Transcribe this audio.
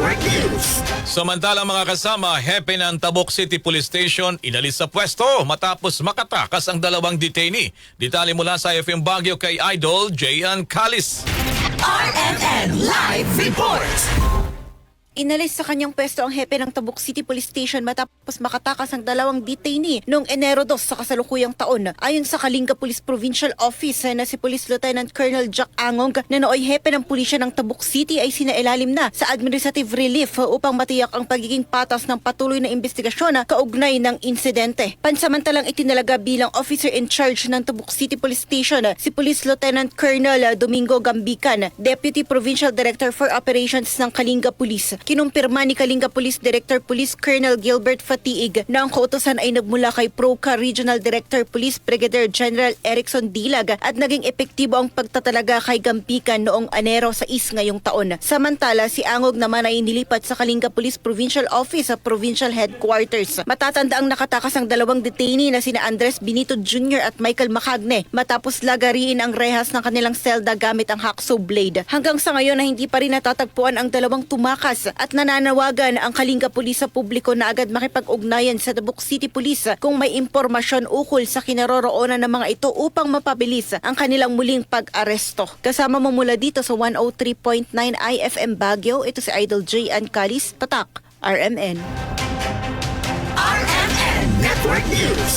Network News. Samantalang mga kasama, hepe ng Tabuk City Police Station inalis sa pwesto matapos makatakas ang dalawang detainee. Detalye mula sa FM Baguio kay Idol Jayan Calis. RMN Live Report. Inalis sa kanyang pwesto ang hepe ng Tabuk City Police Station matapos makatakas ang dalawang detainee noong Enero 2 sa kasalukuyang taon. Ayon sa Kalinga Police Provincial Office na si Police Lieutenant Colonel Jack Angong na nooy hepe ng pulisya ng Tabuk City ay sinailalim na sa administrative relief upang matiyak ang pagiging patas ng patuloy na investigasyon kaugnay ng insidente. Pansamantalang itinalaga bilang officer in charge ng Tabuk City Police Station si Police Lieutenant Colonel Domingo Gambican, Deputy Provincial Director for Operations ng Kalinga Police. Kinumpirma ni Kalinga Police Director Police Colonel Gilbert Fatiig na ang kautusan ay nagmula kay PROCA Regional Director Police Brigadier General Erickson Dilag at naging epektibo ang pagtatalaga kay Gambican noong Enero 6 ngayong taon. Samantala, si Angog naman ay nilipat sa Kalinga Police Provincial Office sa Provincial Headquarters. Matatanda ang nakatakas ang dalawang detainee na sina Andres Benito Jr. at Michael Macagne matapos lagariin ang rehas ng kanilang selda gamit ang hacksaw blade. Hanggang sa ngayon na hindi pa rin natatagpuan ang dalawang tumakas at nananawagan ang Kalinga Police sa publiko na agad makipag-ugnayan sa Tabuk City Police kung may impormasyon ukol sa kinaroroonan ng mga ito upang mapabilis ang kanilang muling pag-aresto. Kasama mo mula dito sa 103.9 IFM Baguio, ito si Idol Jayan Calis, Tatak, RMN. RMN Network News.